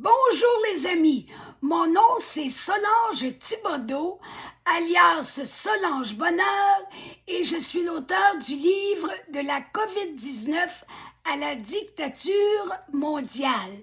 Bonjour les amis, mon nom c'est Solange Thibodeau, alias Solange Bonheur, et je suis l'auteur du livre de la COVID-19 à la dictature mondiale.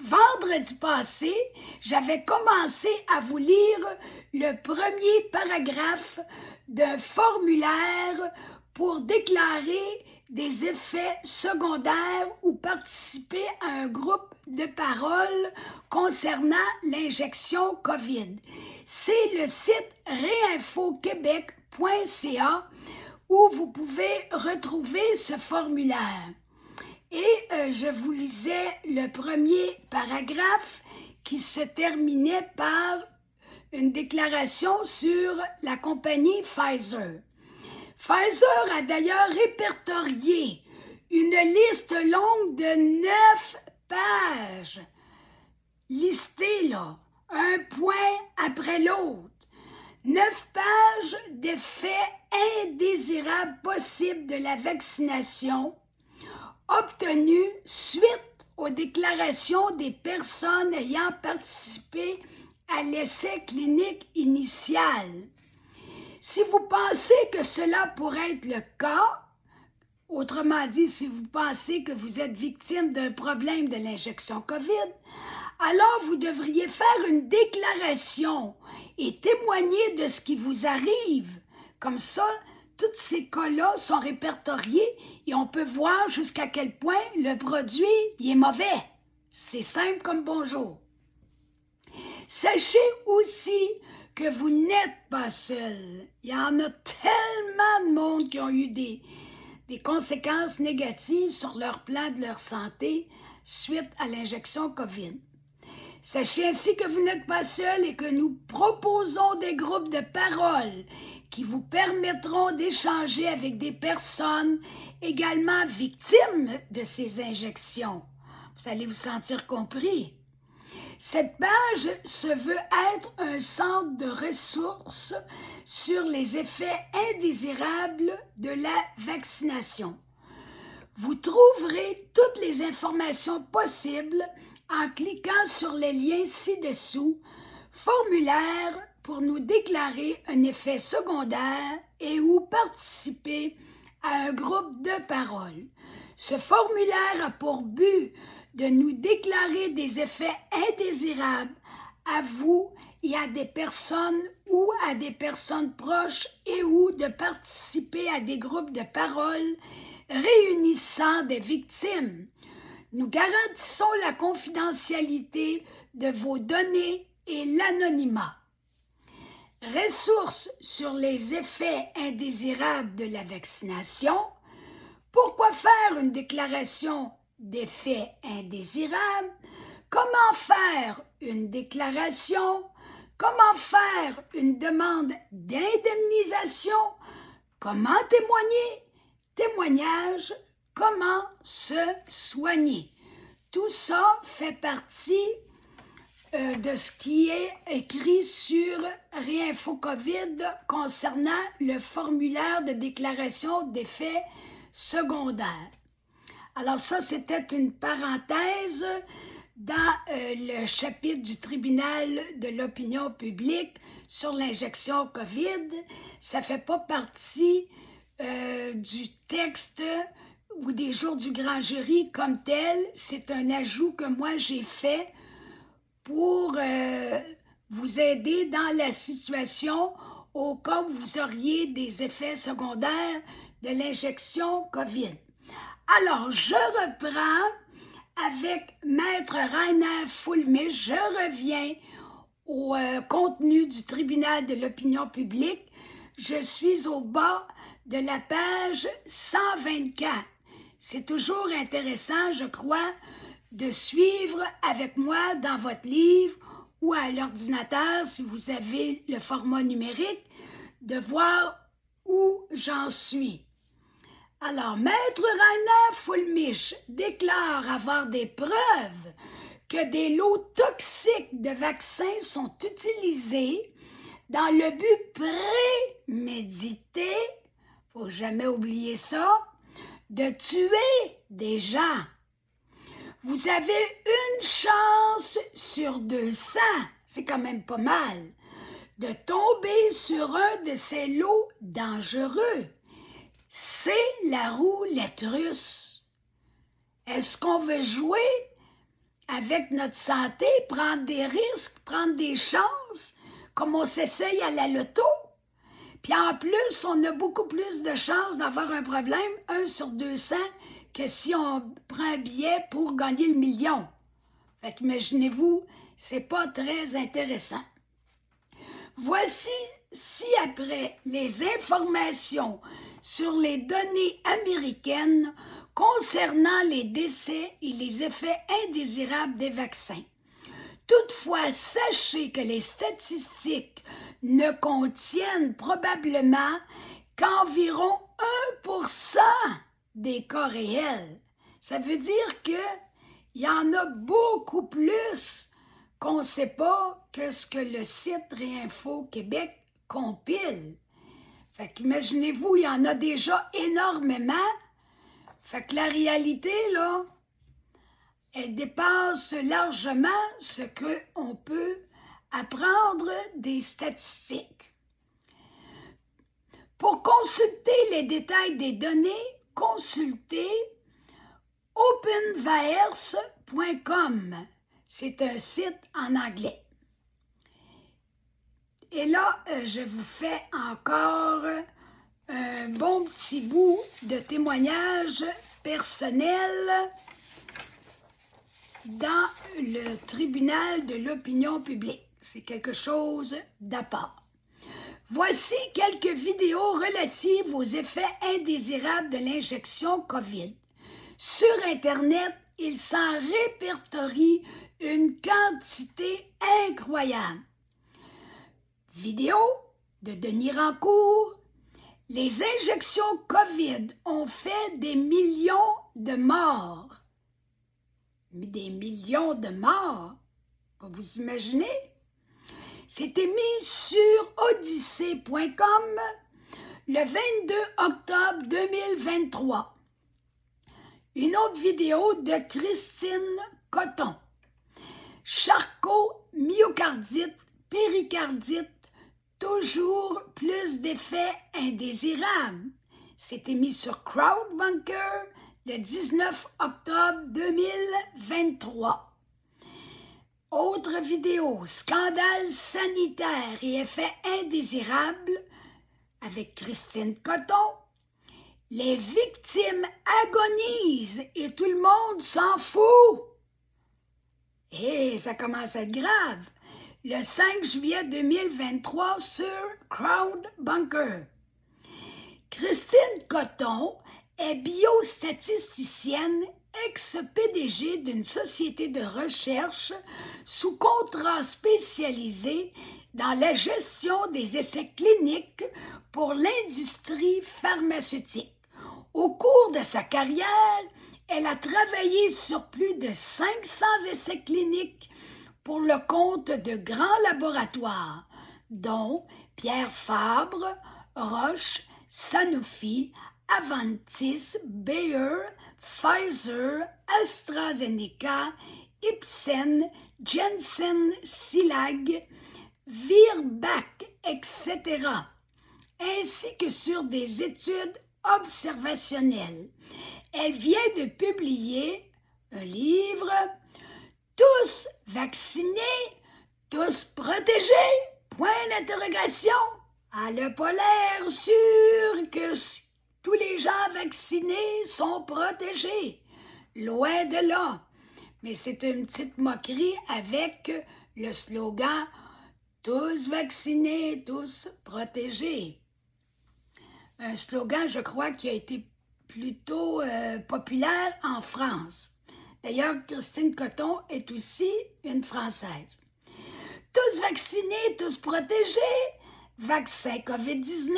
Vendredi passé, j'avais commencé à vous lire le premier paragraphe d'un formulaire pour déclarer des effets secondaires ou participer à un groupe de parole concernant l'injection COVID. C'est le site réinfoquebec.ca où vous pouvez retrouver ce formulaire. Et je vous lisais le premier paragraphe qui se terminait par une déclaration sur la compagnie Pfizer. Pfizer a d'ailleurs répertorié une liste longue de 9 pages, listées là, un point après l'autre. 9 pages d'effets indésirables possibles de la vaccination obtenus suite aux déclarations des personnes ayant participé à l'essai clinique initial. Si vous pensez que cela pourrait être le cas, autrement dit, si vous pensez que vous êtes victime d'un problème de l'injection COVID, alors vous devriez faire une déclaration et témoigner de ce qui vous arrive. Comme ça, tous ces cas-là sont répertoriés et on peut voir jusqu'à quel point le produit est mauvais. C'est simple comme bonjour. Sachez aussi que vous n'êtes pas seul. Il y en a tellement de monde qui ont eu des conséquences négatives sur leur plan de leur santé suite à l'injection COVID. Sachez ainsi que vous n'êtes pas seul et que nous proposons des groupes de parole qui vous permettront d'échanger avec des personnes également victimes de ces injections. Vous allez vous sentir compris. Cette page se veut être un centre de ressources sur les effets indésirables de la vaccination. Vous trouverez toutes les informations possibles en cliquant sur les liens ci-dessous, formulaire pour nous déclarer un effet secondaire et ou participer à un groupe de parole. Ce formulaire a pour but de nous déclarer des effets indésirables à vous et à des personnes ou à des personnes proches et ou de participer à des groupes de parole réunissant des victimes. Nous garantissons la confidentialité de vos données et l'anonymat. Ressources sur les effets indésirables de la vaccination. Pourquoi faire une déclaration d'effets indésirables? Comment faire une déclaration? Comment faire une demande d'indemnisation? Comment témoigner? Témoignage, comment se soigner? Tout ça fait partie de ce qui est écrit sur Réinfocovid concernant le formulaire de déclaration d'effets secondaires. Alors ça, c'était une parenthèse dans le chapitre du tribunal de l'opinion publique sur l'injection COVID. Ça ne fait pas partie du texte ou des jours du grand jury comme tel. C'est un ajout que moi j'ai fait pour vous aider dans la situation au cas où vous auriez des effets secondaires de l'injection COVID. Alors, je reprends avec Maître Rainer Fulmich. Je reviens au contenu du tribunal de l'opinion publique. Je suis au bas de la page 124. C'est toujours intéressant, je crois, de suivre avec moi dans votre livre ou à l'ordinateur, si vous avez le format numérique, de voir où j'en suis. Alors, Maître Rainer Fulmich déclare avoir des preuves que des lots toxiques de vaccins sont utilisés dans le but prémédité, faut jamais oublier ça, de tuer des gens. vous avez une chance sur 200, c'est quand même pas mal, de tomber sur un de ces lots dangereux. C'est la roulette russe. Est-ce qu'on veut jouer avec notre santé, prendre des risques, prendre des chances, comme on s'essaye à la loto? Puis en plus, on a beaucoup plus de chances d'avoir un problème, 1 sur 200, que si on prend un billet pour gagner le million. Fait qu'imaginez-vous, c'est pas très intéressant. Voici ci-après les informations sur les données américaines concernant les décès et les effets indésirables des vaccins. Toutefois, sachez que les statistiques ne contiennent probablement qu'environ 1% des cas réels. Ça veut dire qu'il y en a beaucoup plus qu'on ne sait pas que ce que le site Réinfo Québec compile. Fait qu'imaginez-vous, il y en a déjà énormément. Fait que la réalité, là, elle dépasse largement ce qu'on peut apprendre des statistiques. Pour consulter les détails des données, consultez openvaers.com. C'est un site en anglais. Et là, je vous fais encore un bon petit bout de témoignage personnel dans le tribunal de l'opinion publique. C'est quelque chose d'à part. Voici quelques vidéos relatives aux effets indésirables de l'injection COVID. Sur Internet, il s'en répertorie une quantité incroyable. Vidéo de Denis Rancourt. Les injections COVID ont fait des millions de morts. Des millions de morts, vous imaginez? C'était mis sur odyssée.com le 22 octobre 2023. Une autre vidéo de Christine Coton. Charcot, myocardite, péricardite, toujours plus d'effets indésirables. C'était mis sur Crowdbunker le 19 octobre 2023. Autre vidéo, scandale sanitaire et effets indésirables avec Christine Coton. Les victimes agonisent et tout le monde s'en fout. Et ça commence à être grave. Le 5 juillet 2023 sur Crowdbunker. Christine Coton est biostatisticienne, ex-PDG d'une société de recherche sous contrat spécialisé dans la gestion des essais cliniques pour l'industrie pharmaceutique. Au cours de sa carrière, elle a travaillé sur plus de 500 essais cliniques pour le compte de grands laboratoires, dont Pierre Fabre, Roche, Sanofi, Aventis, Bayer, Pfizer, AstraZeneca, Ipsen, Janssen, Silag, Virbac, etc., ainsi que sur des études observationnelles. Elle vient de publier un livre « Tous vaccinés, tous protégés ?» Point d'interrogation. Elle n'a pas l'air sûre que tous les gens vaccinés sont protégés. Loin de là. Mais c'est une petite moquerie avec le slogan « Tous vaccinés, tous protégés ». Un slogan, je crois, qui a été plutôt populaire en France. D'ailleurs, Christine Coton est aussi une Française. Tous vaccinés, tous protégés. Vaccin COVID-19,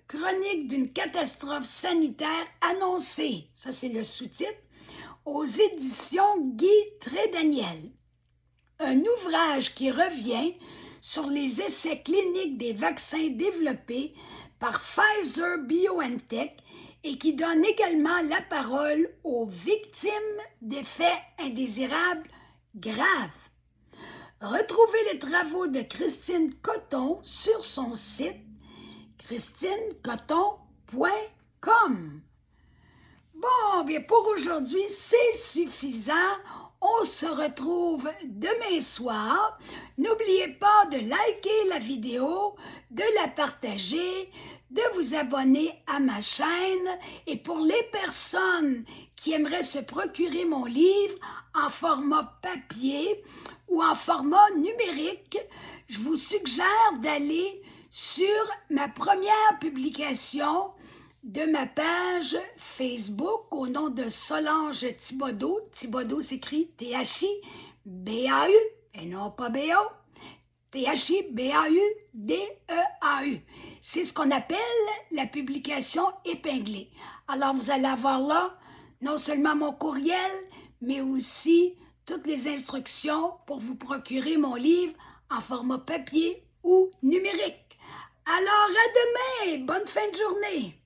chronique d'une catastrophe sanitaire annoncée. Ça, c'est le sous-titre. Aux éditions Guy Trédaniel. Un ouvrage qui revient sur les essais cliniques des vaccins développés par Pfizer BioNTech et qui donne également la parole aux victimes d'effets indésirables graves. Retrouvez les travaux de Christine Coton sur son site christinecoton.com. Bon, bien pour aujourd'hui, c'est suffisant. On se retrouve demain soir. N'oubliez pas de liker la vidéo, de la partager, de vous abonner à ma chaîne. Et pour les personnes qui aimeraient se procurer mon livre en format papier ou en format numérique, je vous suggère d'aller sur ma première publication de ma page Facebook au nom de Solange Thibodeau. Thibodeau s'écrit T-H-I-B-A-U et non pas B-O. T-H-I-B-A-U-D-E-A-U. C'est ce qu'on appelle la publication épinglée. Alors vous allez avoir là non seulement mon courriel, mais aussi toutes les instructions pour vous procurer mon livre en format papier ou numérique. Alors à demain, bonne fin de journée!